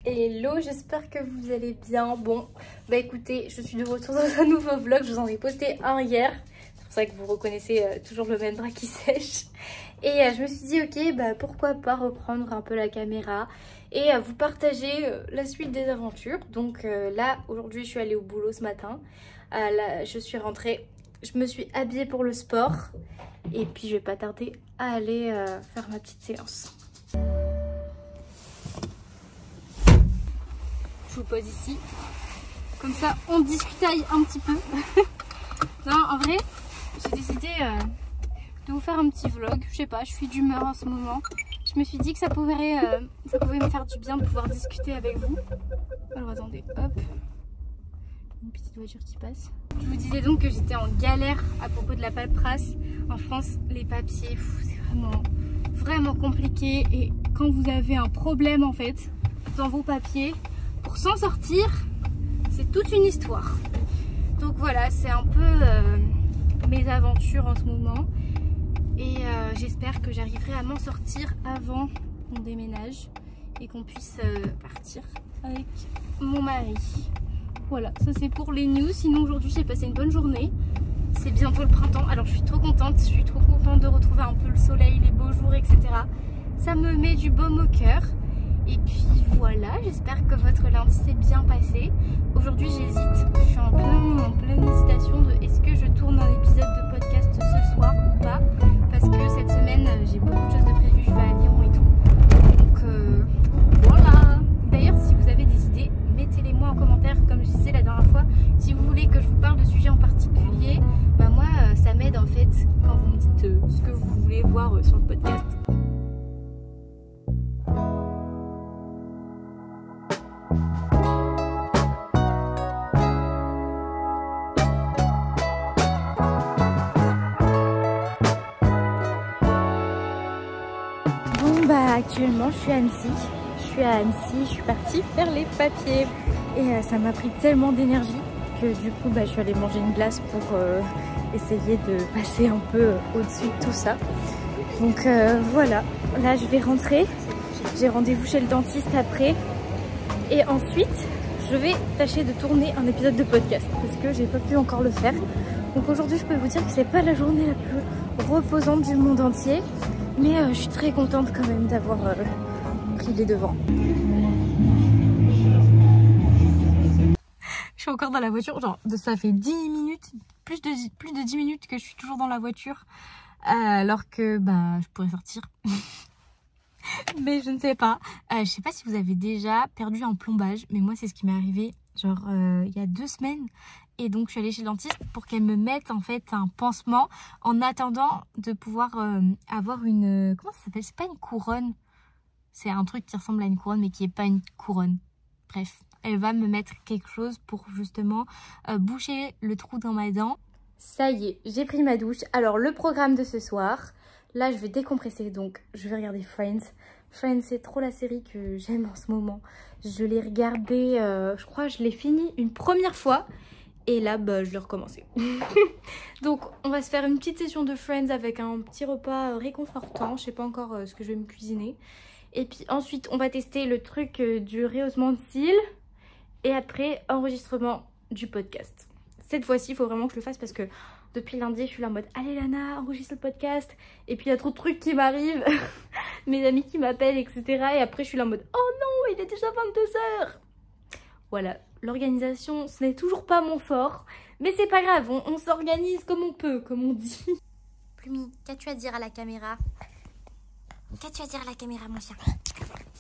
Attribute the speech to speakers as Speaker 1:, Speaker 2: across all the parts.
Speaker 1: Hello, j'espère que vous allez bien. Bon, bah écoutez, je suis de retour dans un nouveau vlog. Je vous en ai posté un hier. C'est pour ça que vous reconnaissez toujours le même drap qui sèche. Et je me suis dit, ok, bah pourquoi pas reprendre un peu la caméra et vous partager la suite des aventures. Donc là, aujourd'hui, je suis allée au boulot ce matin. Là, je suis rentrée, je me suis habillée pour le sport. Et puis, je vais pas tarder à aller faire ma petite séance. Je vous pose ici, comme ça on discutaille un petit peu. Non, en vrai j'ai décidé de vous faire un petit vlog, je sais pas, je suis d'humeur en ce moment. Je me suis dit que ça pouvait me faire du bien de pouvoir discuter avec vous. Alors attendez, hop, une petite voiture qui passe. Je vous disais donc que j'étais en galère à propos de la paperasse. En France, les papiers, c'est vraiment compliqué. Et quand vous avez un problème en fait dans vos papiers, pour s'en sortir, c'est toute une histoire. Donc voilà, c'est un peu mes aventures en ce moment. Et j'espère que j'arriverai à m'en sortir avant qu'on déménage et qu'on puisse partir avec mon mari. Voilà, ça c'est pour les news. Sinon aujourd'hui j'ai passé une bonne journée. C'est bientôt le printemps, alors je suis trop contente. Je suis trop contente de retrouver un peu le soleil, les beaux jours, etc. Ça me met du baume au cœur. Et puis voilà, j'espère que votre lundi s'est bien passé. Aujourd'hui j'hésite, je suis en pleine hésitation de est-ce que je tourne un épisode de podcast ce soir ou pas. Parce que cette semaine j'ai beaucoup de choses de prévues, je vais à Lyon et tout. Donc voilà. D'ailleurs si vous avez des idées, mettez-les moi en commentaire comme je disais la dernière fois. Si vous voulez que je vous parle de sujets en particulier, bah moi ça m'aide en fait quand vous me dites ce que vous voulez voir sur le podcast. Actuellement je suis à Annecy, je suis partie faire les papiers et ça m'a pris tellement d'énergie que du coup je suis allée manger une glace pour essayer de passer un peu au-dessus de tout ça. Donc voilà, là je vais rentrer, j'ai rendez-vous chez le dentiste après et ensuite je vais tâcher de tourner un épisode de podcast parce que j'ai pas pu encore le faire. Donc aujourd'hui je peux vous dire que c'est pas la journée la plus reposante du monde entier. Mais je suis très contente quand même d'avoir pris les devants. Je suis encore dans la voiture, genre ça fait 10 minutes, plus de 10 minutes que je suis toujours dans la voiture. Alors que je pourrais sortir. Mais je ne sais pas. Je sais pas si vous avez déjà perdu un plombage, mais moi c'est ce qui m'est arrivé genre il y a 2 semaines. Et donc je suis allée chez le dentiste pour qu'elle me mette en fait un pansement en attendant de pouvoir avoir une... Comment ça s'appelle? C'est pas une couronne. C'est un truc qui ressemble à une couronne mais qui est pas une couronne. Bref, elle va me mettre quelque chose pour justement boucher le trou dans ma dent. Ça y est, j'ai pris ma douche. Alors le programme de ce soir, là je vais décompresser donc je vais regarder Friends. Friends c'est trop la série que j'aime en ce moment. Je l'ai regardée, je crois que je l'ai fini une première fois. Et là, je vais recommencer. Donc, on va se faire une petite session de Friends avec un petit repas réconfortant. Je sais pas encore ce que je vais me cuisiner. Et puis ensuite, on va tester le truc du rehaussement de cils. Et après, enregistrement du podcast. Cette fois-ci, il faut vraiment que je le fasse parce que depuis lundi, je suis là en mode « Allez Lana, enregistre le podcast !» Et puis il y a trop de trucs qui m'arrivent. Mes amis qui m'appellent, etc. Et après, je suis là en mode « Oh non, il est déjà 22 h !» Voilà, l'organisation, ce n'est toujours pas mon fort, mais c'est pas grave, on s'organise comme on peut, comme on dit. Plumi, qu'as-tu à dire à la caméra? Qu'as-tu à dire à la caméra, mon chien?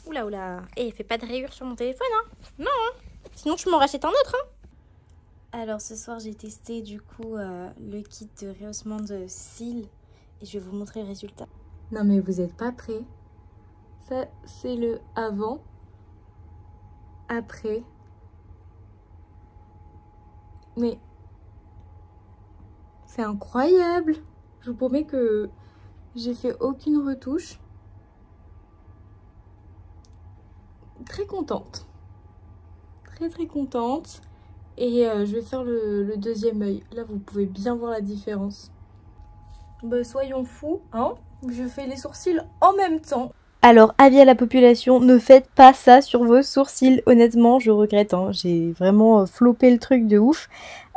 Speaker 1: Oula, oula, fais pas de rayures sur mon téléphone, hein? Non, hein? Sinon je m'en rachète un autre, hein? Alors ce soir, j'ai testé du coup le kit de rehaussement de cils et je vais vous montrer le résultat. Non mais vous êtes pas prêts? Ça, c'est le avant, après. Mais c'est incroyable. Je vous promets que j'ai fait aucune retouche. Très contente. Très contente. Et je vais faire le deuxième œil. Là, vous pouvez bien voir la différence. Soyons fous, hein. Je fais les sourcils en même temps. Alors, avis à la population, ne faites pas ça sur vos sourcils. Honnêtement, je regrette, hein. J'ai vraiment floppé le truc de ouf.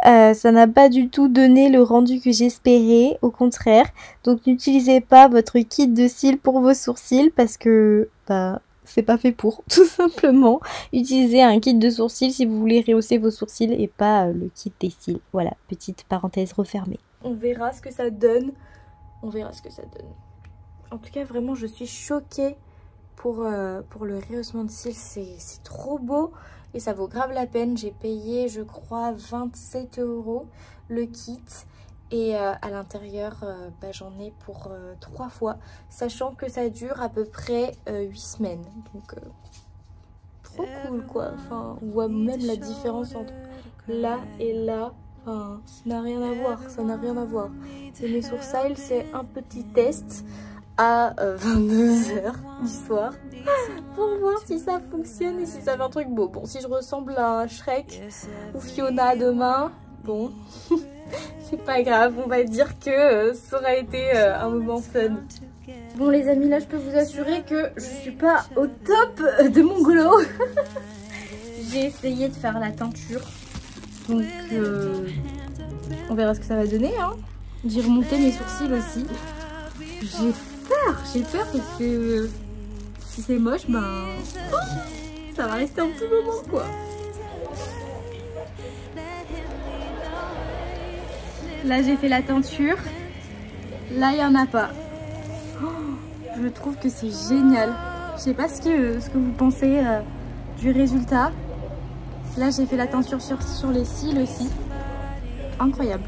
Speaker 1: Ça n'a pas du tout donné le rendu que j'espérais, au contraire. Donc n'utilisez pas votre kit de cils pour vos sourcils parce que bah, c'est pas fait pour, tout simplement. Utilisez un kit de sourcils si vous voulez rehausser vos sourcils et pas le kit des cils. Voilà, petite parenthèse refermée. On verra ce que ça donne. On verra ce que ça donne. En tout cas, vraiment, je suis choquée pour le rehaussement de cils. C'est trop beau. Et ça vaut grave la peine. J'ai payé, je crois, 27 € le kit. Et à l'intérieur, bah, j'en ai pour 3 fois. Sachant que ça dure à peu près 8 semaines. Donc, trop cool, quoi. Enfin, on voit même la différence entre là et là. Enfin, ça n'a rien à voir. Ça n'a rien à voir. Et mes sourcils, c'est un petit test à 22 h du soir pour voir si ça fonctionne et si ça fait un truc beau. Bon, si je ressemble à un Shrek ou Fiona demain, bon, c'est pas grave, on va dire que ça aura été un moment fun. Bon les amis, là je peux vous assurer que je suis pas au top de mon glow. J'ai essayé de faire la teinture, donc on verra ce que ça va donner, hein. J'ai remonté mes sourcils aussi. J'ai peur parce que si c'est moche, ben ça va rester un petit moment, quoi. Là j'ai fait la teinture, là il n'y en a pas. Je trouve que c'est génial. Je sais pas ce que vous pensez du résultat. Là j'ai fait la teinture sur les cils aussi. Incroyable.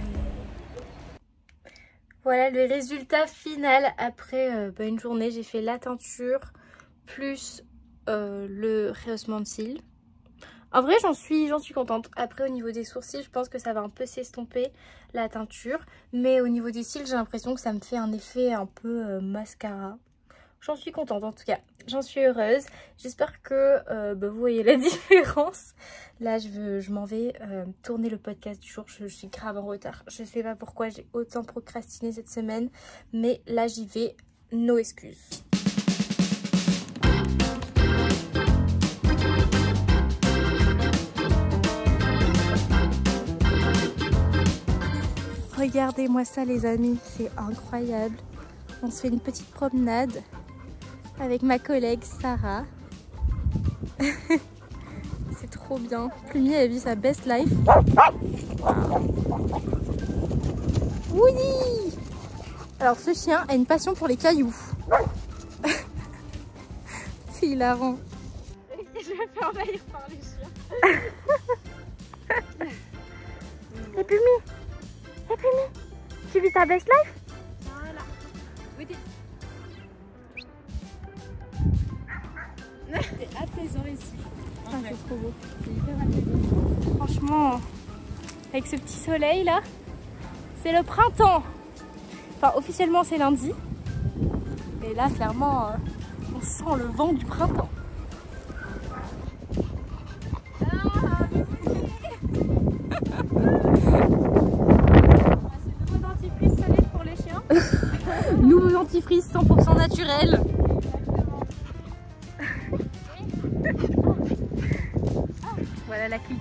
Speaker 1: Voilà le résultat final après une journée. J'ai fait la teinture plus le rehaussement de cils. En vrai j'en suis contente. Après au niveau des sourcils je pense que ça va un peu s'estomper la teinture. Mais au niveau des cils j'ai l'impression que ça me fait un effet un peu mascara. J'en suis contente en tout cas. J'en suis heureuse. J'espère que vous voyez la différence. Là je m'en vais tourner le podcast du jour. Je suis grave en retard. Je sais pas pourquoi j'ai autant procrastiné cette semaine. Mais là j'y vais. No excuses. Regardez-moi ça les amis, c'est incroyable. On se fait une petite promenade avec ma collègue Sarah. C'est trop bien. Plumi elle vit sa best life. Oui. Alors ce chien a une passion pour les cailloux. C'est hilarant. Je vais faire envahir par les chiens. Et Plumi, tu vis ta best life? Voilà. Oui, c'est apaisant ici. Ah, c'est trop beau. C'est hyper apaisant. Franchement, avec ce petit soleil là, c'est le printemps. Enfin, officiellement c'est lundi. Et là, clairement, on sent le vent du printemps. Nouveau dentifrice 100% naturel. Voilà la clique.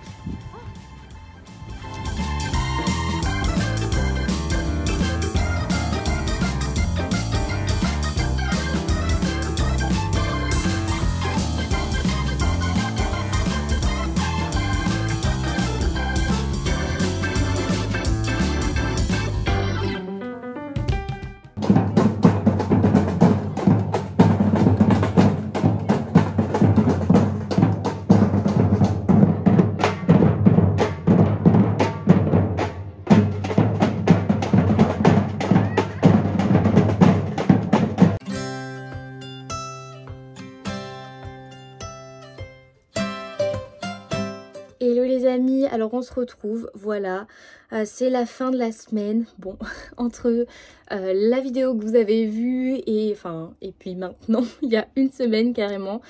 Speaker 1: Hello les amis, alors on se retrouve, voilà, c'est la fin de la semaine, bon, entre la vidéo que vous avez vue et puis maintenant, il y a une semaine carrément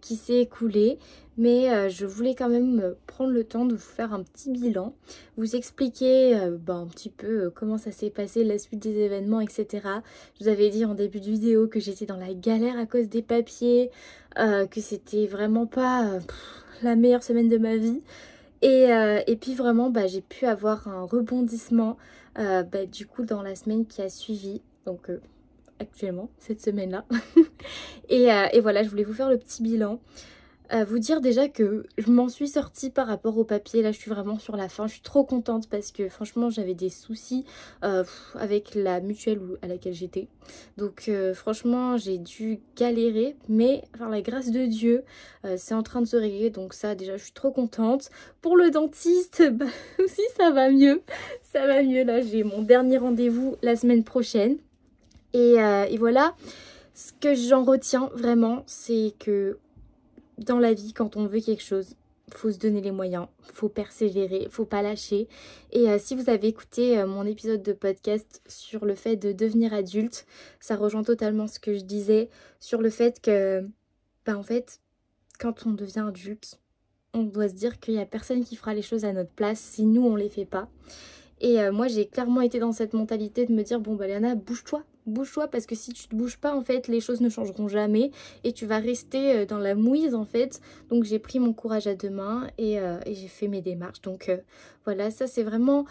Speaker 1: qui s'est écoulée, mais je voulais quand même prendre le temps de vous faire un petit bilan, vous expliquer un petit peu comment ça s'est passé, la suite des événements, etc. Je vous avais dit en début de vidéo que j'étais dans la galère à cause des papiers, que c'était vraiment pas la meilleure semaine de ma vie. Et puis vraiment, j'ai pu avoir un rebondissement du coup dans la semaine qui a suivi, donc actuellement, cette semaine-là. et voilà, je voulais vous faire le petit bilan. Vous dire déjà que je m'en suis sortie par rapport au papier. Là, je suis vraiment sur la fin. Je suis trop contente parce que franchement, j'avais des soucis avec la mutuelle à laquelle j'étais. Donc franchement, j'ai dû galérer. Mais par la grâce de Dieu, c'est en train de se régler. Donc ça, déjà, je suis trop contente. Pour le dentiste, aussi, ça va mieux. Ça va mieux. Là, j'ai mon dernier rendez-vous la semaine prochaine. Et voilà, ce que j'en retiens vraiment, c'est que dans la vie, quand on veut quelque chose, faut se donner les moyens, faut persévérer, faut pas lâcher. Et si vous avez écouté mon épisode de podcast sur le fait de devenir adulte, ça rejoint totalement ce que je disais sur le fait que, en fait, quand on devient adulte, on doit se dire qu'il y a personne qui fera les choses à notre place si nous on les fait pas. Et moi j'ai clairement été dans cette mentalité de me dire bon Léana, bouge-toi parce que si tu te bouges pas en fait les choses ne changeront jamais et tu vas rester dans la mouise en fait. Donc j'ai pris mon courage à deux mains et j'ai fait mes démarches. Donc voilà, ça c'est vraiment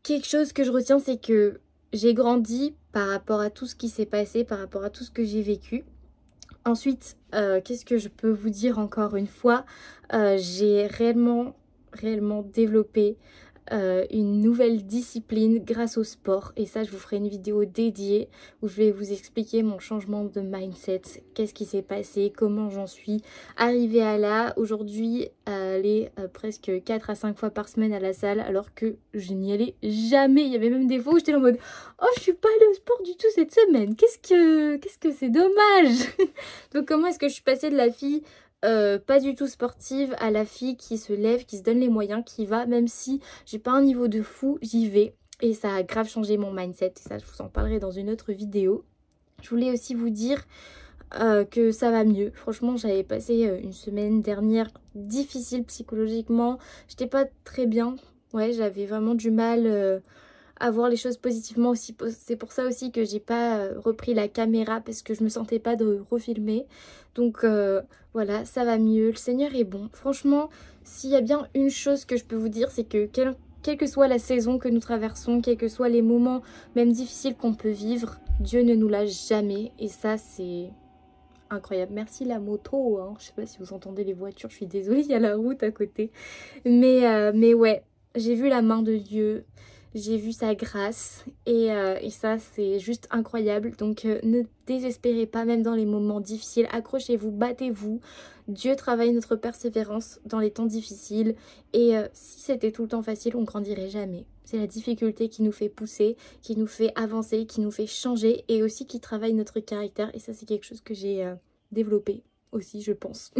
Speaker 1: quelque chose que je retiens, c'est que j'ai grandi par rapport à tout ce qui s'est passé, par rapport à tout ce que j'ai vécu. Ensuite, qu'est-ce que je peux vous dire encore une fois, j'ai réellement développé une nouvelle discipline grâce au sport, et ça je vous ferai une vidéo dédiée où je vais vous expliquer mon changement de mindset, qu'est-ce qui s'est passé, comment j'en suis arrivée à là. Aujourd'hui, aller presque 4 à 5 fois par semaine à la salle alors que je n'y allais jamais. Il y avait même des fois où j'étais en mode oh je suis pas allée au sport du tout cette semaine, qu'est-ce que c'est dommage. Donc comment est-ce que je suis passée de la fille pas du tout sportive à la fille qui se lève, qui se donne les moyens, qui va, même si j'ai pas un niveau de fou, j'y vais. Et ça a grave changé mon mindset, et ça je vous en parlerai dans une autre vidéo. Je voulais aussi vous dire que ça va mieux. Franchement, j'avais passé une semaine dernière difficile psychologiquement, j'étais pas très bien. Ouais, j'avais vraiment du mal à voir les choses positivement aussi. C'est pour ça aussi que j'ai pas repris la caméra parce que je me sentais pas de refilmer. Donc voilà, ça va mieux. Le Seigneur est bon. Franchement, s'il y a bien une chose que je peux vous dire, c'est que quelle que soit la saison que nous traversons, quels que soient les moments même difficiles qu'on peut vivre, Dieu ne nous lâche jamais. Et ça, c'est incroyable. Merci la moto, hein. Je sais pas si vous entendez les voitures, je suis désolée, il y a la route à côté. Mais ouais, j'ai vu la main de Dieu. J'ai vu sa grâce et ça c'est juste incroyable. Donc ne désespérez pas même dans les moments difficiles. Accrochez-vous, battez-vous. Dieu travaille notre persévérance dans les temps difficiles. Et si c'était tout le temps facile, on grandirait jamais. C'est la difficulté qui nous fait pousser, qui nous fait avancer, qui nous fait changer et aussi qui travaille notre caractère. Et ça c'est quelque chose que j'ai développé aussi, je pense.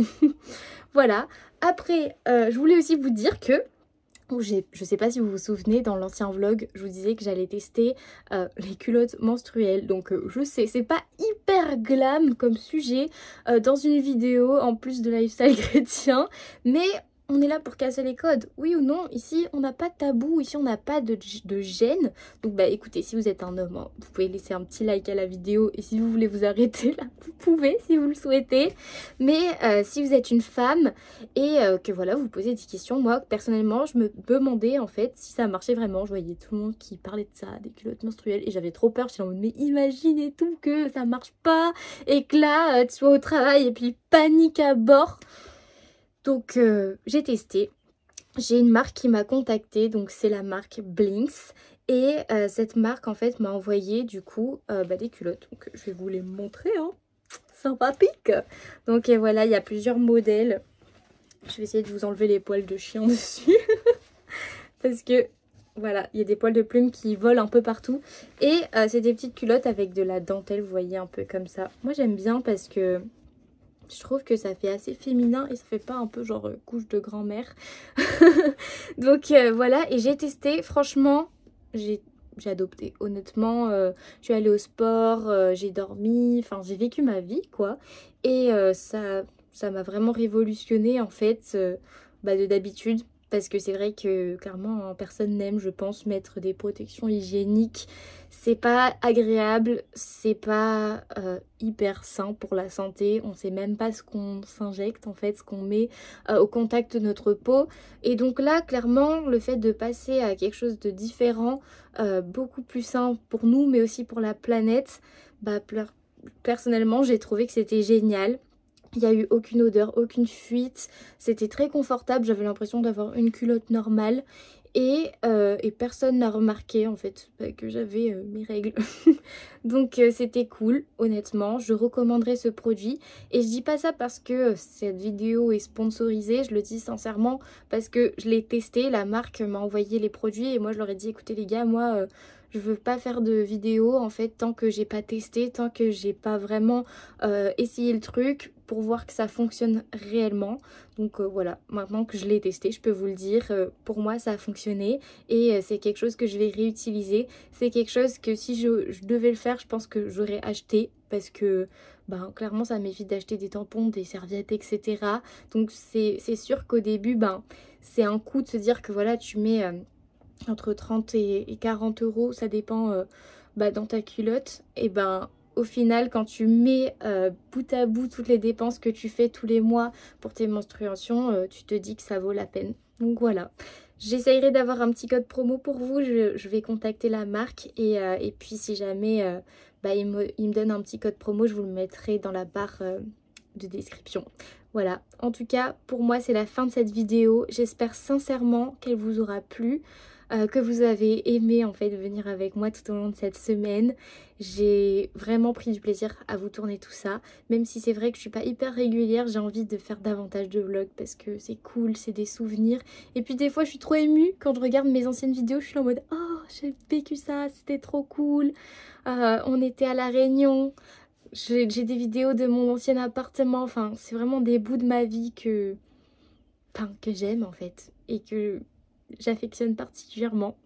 Speaker 1: Voilà. Après, je voulais aussi vous dire que je sais pas si vous vous souvenez, dans l'ancien vlog, je vous disais que j'allais tester les culottes menstruelles. Donc je sais, c'est pas hyper glam comme sujet dans une vidéo en plus de lifestyle chrétien, mais on est là pour casser les codes, oui ou non. Ici on n'a pas de tabou, ici on n'a pas de gêne. Donc écoutez, si vous êtes un homme, hein, vous pouvez laisser un petit like à la vidéo, et si vous voulez vous arrêter là, vous pouvez si vous le souhaitez. Mais si vous êtes une femme et que voilà, vous posez des questions, moi personnellement je me demandais en fait si ça marchait vraiment. Je voyais tout le monde qui parlait de ça, des culottes menstruelles, et j'avais trop peur. J'étais en mode mais imagine et tout que ça marche pas et que là tu sois au travail et puis panique à bord. Donc j'ai testé. J'ai une marque qui m'a contactée, donc c'est la marque Blinks. Et cette marque en fait m'a envoyé du coup des culottes. Donc je vais vous les montrer, hein. Sympathique. Donc voilà, il y a plusieurs modèles. Je vais essayer de vous enlever les poils de chien dessus. Parce que voilà, il y a des poils de plumes qui volent un peu partout. Et c'est des petites culottes avec de la dentelle, vous voyez, un peu comme ça. Moi j'aime bien parce que je trouve que ça fait assez féminin et ça fait pas un peu genre couche de grand-mère. Donc voilà, et j'ai testé, franchement, j'ai adopté. Honnêtement, je suis allée au sport, j'ai dormi, enfin j'ai vécu ma vie quoi. Et ça ça m'a vraiment révolutionné en fait de d'habitude. Parce que c'est vrai que clairement personne n'aime, je pense, mettre des protections hygiéniques. C'est pas agréable, c'est pas hyper sain pour la santé. On sait même pas ce qu'on s'injecte en fait, ce qu'on met au contact de notre peau. Et donc là, clairement, le fait de passer à quelque chose de différent, beaucoup plus sain pour nous, mais aussi pour la planète, personnellement, j'ai trouvé que c'était génial. Il n'y a eu aucune odeur, aucune fuite. C'était très confortable. J'avais l'impression d'avoir une culotte normale. Et personne n'a remarqué en fait que j'avais mes règles. Donc c'était cool, honnêtement. Je recommanderais ce produit. Et je dis pas ça parce que cette vidéo est sponsorisée. Je le dis sincèrement parce que je l'ai testé. La marque m'a envoyé les produits et moi je leur ai dit écoutez les gars, moi... je veux pas faire de vidéo en fait tant que j'ai pas testé, tant que j'ai pas vraiment essayé le truc pour voir que ça fonctionne réellement. Donc voilà, maintenant que je l'ai testé, je peux vous le dire, pour moi ça a fonctionné et c'est quelque chose que je vais réutiliser. C'est quelque chose que si je devais le faire, je pense que j'aurais acheté parce que clairement ça m'évite d'acheter des tampons, des serviettes, etc. Donc c'est sûr qu'au début, c'est un coup de se dire que voilà, tu mets... entre 30 et 40 euros, ça dépend dans ta culotte. Et au final, quand tu mets bout à bout toutes les dépenses que tu fais tous les mois pour tes menstruations, tu te dis que ça vaut la peine. Donc voilà, j'essayerai d'avoir un petit code promo pour vous. Je vais contacter la marque et puis si jamais il me donne un petit code promo, je vous le mettrai dans la barre de description. Voilà, en tout cas, pour moi, c'est la fin de cette vidéo. J'espère sincèrement qu'elle vous aura plu. Que vous avez aimé en fait venir avec moi tout au long de cette semaine. J'ai vraiment pris du plaisir à vous tourner tout ça. Même si c'est vrai que je suis pas hyper régulière, j'ai envie de faire davantage de vlogs parce que c'est cool, c'est des souvenirs. Et puis des fois je suis trop émue quand je regarde mes anciennes vidéos, je suis là en mode oh j'ai vécu ça, c'était trop cool. On était à La Réunion. J'ai des vidéos de mon ancien appartement. Enfin c'est vraiment des bouts de ma vie que j'aime en fait. Et que j'affectionne particulièrement.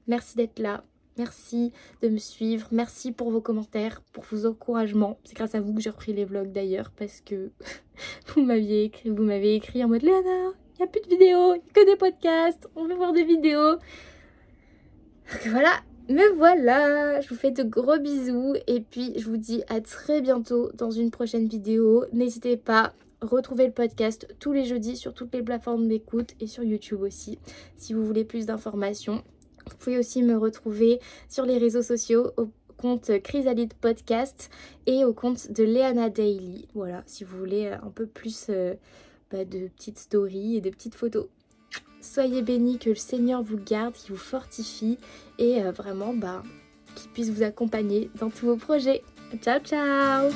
Speaker 1: Merci d'être là, merci de me suivre, merci pour vos commentaires, pour vos encouragements. C'est grâce à vous que j'ai repris les vlogs d'ailleurs parce que vous m'avez écrit en mode Léana, il n'y a plus de vidéos, il n'y a que des podcasts, on veut voir des vidéos. Donc voilà, me voilà, je vous fais de gros bisous et puis je vous dis à très bientôt dans une prochaine vidéo. N'hésitez pas, retrouvez le podcast tous les jeudis sur toutes les plateformes d'écoute et sur YouTube aussi si vous voulez plus d'informations. Vous pouvez aussi me retrouver sur les réseaux sociaux au compte Chrysalide Podcast et au compte de Léana Daily. Voilà, si vous voulez un peu plus de petites stories et de petites photos. Soyez bénis, que le Seigneur vous garde, qu'il vous fortifie et vraiment qu'il puisse vous accompagner dans tous vos projets. Ciao ciao!